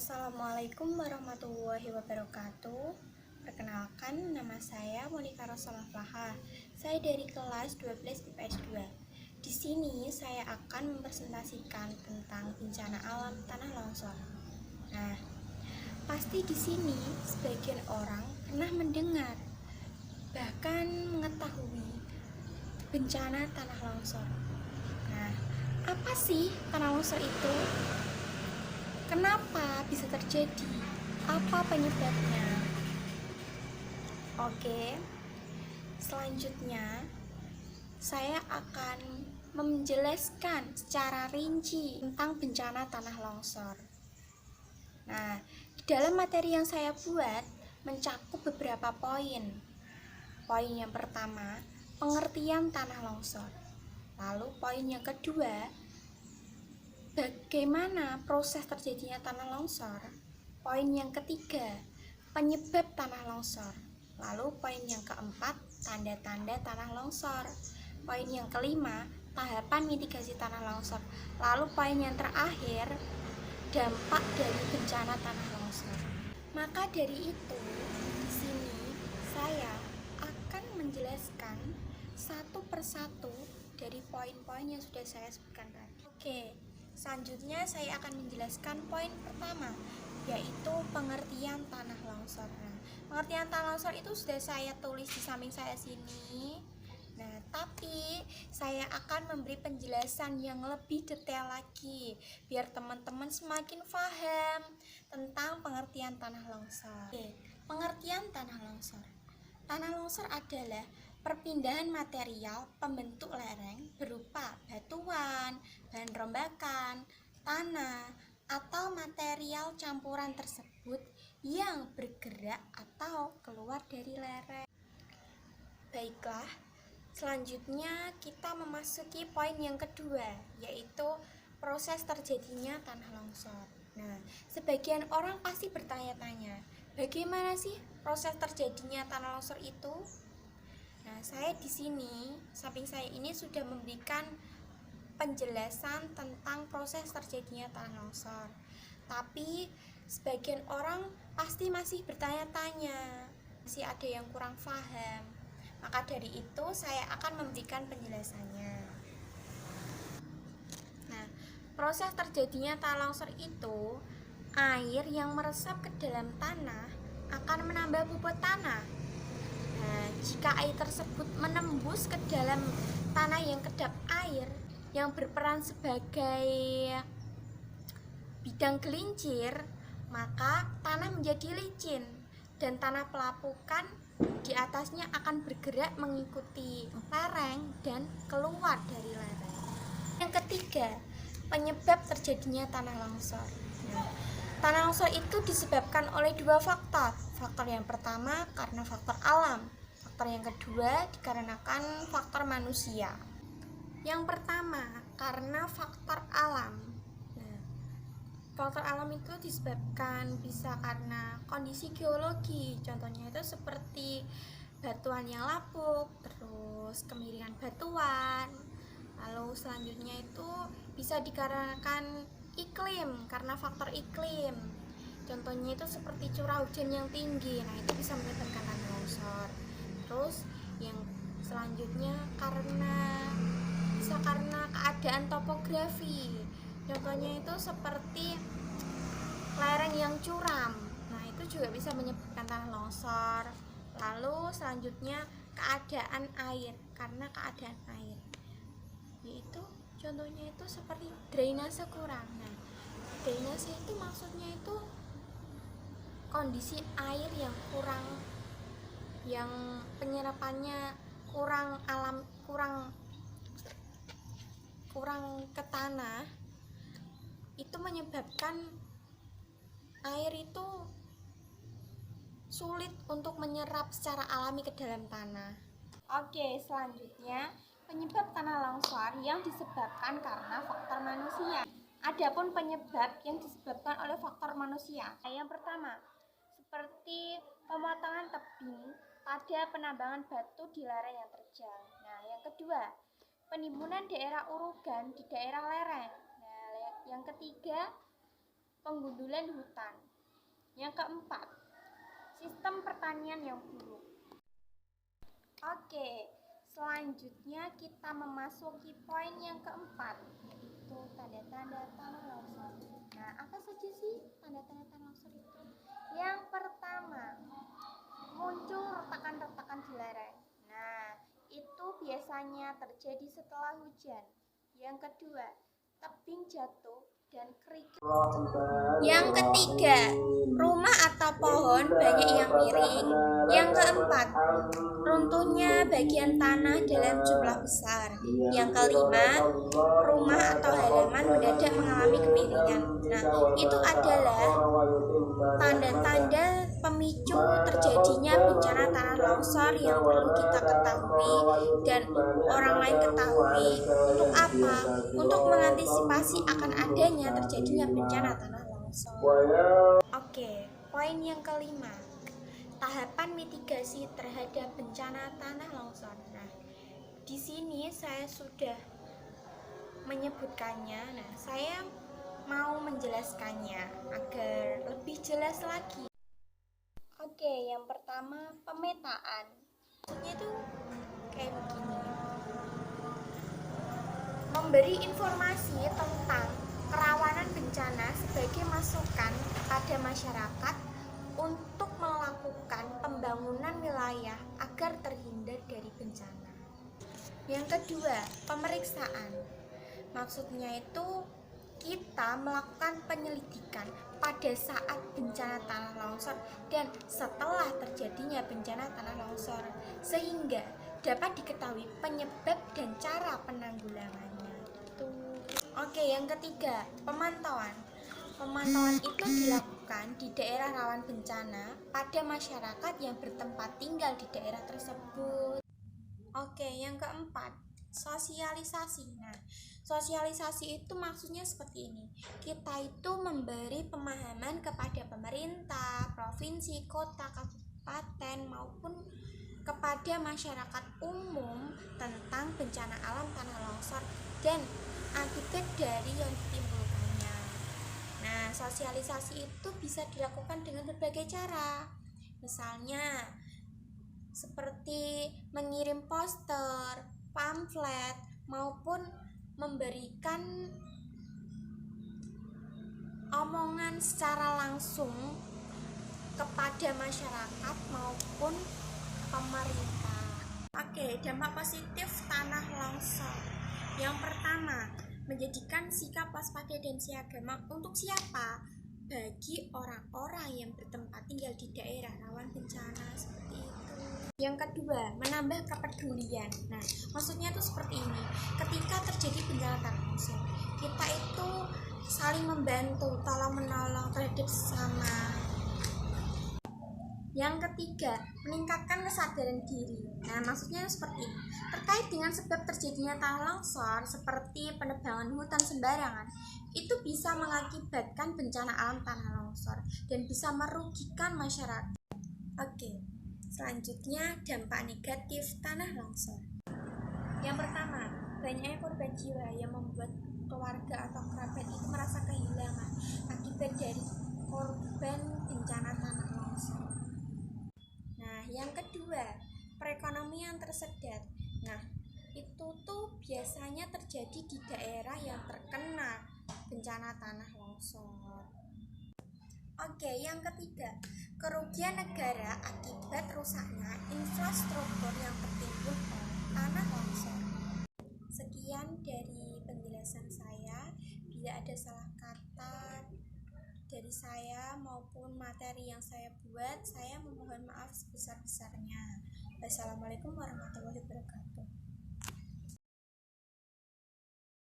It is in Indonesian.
Assalamualaikum warahmatullahi wabarakatuh. Perkenalkan, nama saya Monika Rosalaflaha. Saya dari kelas 12 IPS 2. Di sini saya akan mempresentasikan tentang bencana alam tanah longsor. Nah, pasti di sini sebagian orang pernah mendengar bahkan mengetahui bencana tanah longsor. Nah, apa sih tanah longsor itu? Kenapa bisa terjadi? Apa penyebabnya? Oke, selanjutnya saya akan menjelaskan secara rinci tentang bencana tanah longsor. Nah, di dalam materi yang saya buat mencakup beberapa poin. Poin yang pertama, pengertian tanah longsor. Lalu poin yang kedua, bagaimana proses terjadinya tanah longsor? Poin yang ketiga, penyebab tanah longsor. Lalu poin yang keempat, tanda-tanda tanah longsor. Poin yang kelima, tahapan mitigasi tanah longsor. Lalu poin yang terakhir, dampak dari bencana tanah longsor. Maka dari itu, di sini saya akan menjelaskan satu persatu dari poin-poin yang sudah saya sebutkan tadi. Oke, selanjutnya saya akan menjelaskan poin pertama, yaitu pengertian tanah longsor. Nah, pengertian tanah longsor itu sudah saya tulis di samping saya sini. Nah, tapi saya akan memberi penjelasan yang lebih detail lagi biar teman-teman semakin paham tentang pengertian tanah longsor. Oke, pengertian tanah longsor. Tanah longsor adalah perpindahan material pembentuk lereng berupa batuan, bahan rombakan, tanah, atau material campuran tersebut yang bergerak atau keluar dari lereng. Baiklah, selanjutnya kita memasuki poin yang kedua, yaitu proses terjadinya tanah longsor. Nah, sebagian orang pasti bertanya-tanya, bagaimana sih proses terjadinya tanah longsor itu? Nah, saya di sini, samping saya ini sudah memberikan penjelasan tentang proses terjadinya tanah longsor. Tapi sebagian orang pasti masih bertanya-tanya, masih ada yang kurang paham. Maka dari itu saya akan memberikan penjelasannya. Nah, proses terjadinya tanah longsor itu, air yang meresap ke dalam tanah akan menambah bobot tanah. Nah, jika air tersebut menembus ke dalam tanah yang kedap air yang berperan sebagai bidang gelincir, maka tanah menjadi licin dan tanah pelapukan di atasnya akan bergerak mengikuti lereng dan keluar dari lereng. Yang ketiga, penyebab terjadinya tanah longsor. Nah, tanah longsor itu disebabkan oleh dua faktor. Faktor yang pertama karena faktor alam. Faktor yang kedua dikarenakan faktor manusia. Yang pertama karena faktor alam. Nah, faktor alam itu disebabkan bisa karena kondisi geologi. Contohnya itu seperti batuan yang lapuk, terus kemiringan batuan. Lalu selanjutnya itu bisa dikarenakan iklim, karena faktor iklim. Contohnya itu seperti curah hujan yang tinggi. Nah, itu bisa menyebabkan tanah longsor. Terus yang selanjutnya bisa karena keadaan topografi. Contohnya itu seperti lereng yang curam. Nah, itu juga bisa menyebabkan tanah longsor. Lalu selanjutnya keadaan air, karena keadaan air, yaitu contohnya itu seperti drainase kurang. Nah, drainase itu maksudnya itu kondisi air yang kurang, yang penyerapannya kurang ke tanah, itu menyebabkan air itu sulit untuk menyerap secara alami ke dalam tanah. Oke, selanjutnya penyebab tanah longsor yang disebabkan karena faktor manusia. Adapun penyebab yang disebabkan oleh faktor manusia. Yang pertama, seperti pemotongan tebing pada penambangan batu di lereng yang terjal. Nah, yang kedua, penimbunan daerah urugan di daerah lereng. Nah, yang ketiga, penggundulan hutan. Yang keempat, sistem pertanian yang buruk. Oke, selanjutnya kita memasuki poin yang keempat, yaitu tanda-tanda tanah longsor. Nah, apa saja sih tanda-tanda tanah longsor itu? Yang pertama, muncul retakan-retakan di lereng. Nah, itu biasanya terjadi setelah hujan. Yang kedua, tebing jatuh dan kerikil. Yang ketiga, rumah atau pohon banyak yang miring. Yang keempat, runtuhnya bagian tanah dalam jumlah besar. Yang kelima, rumah atau halaman mendadak mengalami kemiringan. Nah, itu adalah tanda-tanda pemicu terjadinya bencana tanah longsor yang perlu kita ketahui dan orang lain ketahui. Untuk apa? Untuk mengantisipasi akan adanya terjadinya bencana tanah longsor. Oke, poin yang kelima, tahapan mitigasi terhadap bencana tanah longsor. Nah, di sini saya sudah menyebutkannya. Nah, saya mau menjelaskannya agar lebih jelas lagi. Oke, yang pertama, pemetaan. Maksudnya itu kayak begini. Memberi informasi tentang kerawanan bencana sebagai masukan pada masyarakat untuk melakukan pembangunan wilayah agar terhindar dari bencana. Yang kedua, pemeriksaan. Maksudnya itu kita melakukan penyelidikan pada saat bencana tanah longsor dan setelah terjadinya bencana tanah longsor, sehingga dapat diketahui penyebab dan cara penanggulangannya. Oke, yang ketiga, pemantauan. Pemantauan itu dilakukan di daerah rawan bencana pada masyarakat yang bertempat tinggal di daerah tersebut. Oke, yang keempat, sosialisasi. Nah, sosialisasi itu maksudnya seperti ini. Kita itu memberi pemahaman kepada pemerintah, provinsi, kota, kabupaten maupun kepada masyarakat umum tentang bencana alam tanah longsor dan akibat dari yang ditimbulkannya. Nah, sosialisasi itu bisa dilakukan dengan berbagai cara. Misalnya seperti mengirim poster, pamflet, maupun memberikan omongan secara langsung kepada masyarakat maupun pemerintah. Oke, dampak positif tanah longsor. Yang pertama, menjadikan sikap waspada dan siaga. Untuk siapa? Bagi orang-orang yang bertempat tinggal di daerah rawan bencana seperti itu. Yang kedua, menambah kepedulian. Nah, maksudnya itu seperti ini. Ketika terjadi bencana tanah longsor, kita itu saling membantu, tolong-menolong terhadap sesama. Yang ketiga, meningkatkan kesadaran diri. Nah, maksudnya seperti ini. Terkait dengan sebab terjadinya tanah longsor seperti penebangan hutan sembarangan, itu bisa mengakibatkan bencana alam tanah longsor dan bisa merugikan masyarakat. Oke, selanjutnya dampak negatif tanah longsor. Yang pertama, banyaknya korban jiwa yang membuat keluarga atau kerabat itu merasa kehilangan akibat dari korban bencana tanah longsor. Nah, yang kedua, perekonomian tersedat. Nah, itu tuh biasanya terjadi di daerah yang terkena bencana tanah longsor. Oke, yang ketiga, kerugian negara akibat rusaknya infrastruktur yang tertimbun oleh tanah longsor. Sekian dari penjelasan saya. Bila ada salah kata dari saya maupun materi yang saya buat, saya memohon maaf sebesar-besarnya. Wassalamualaikum warahmatullahi wabarakatuh.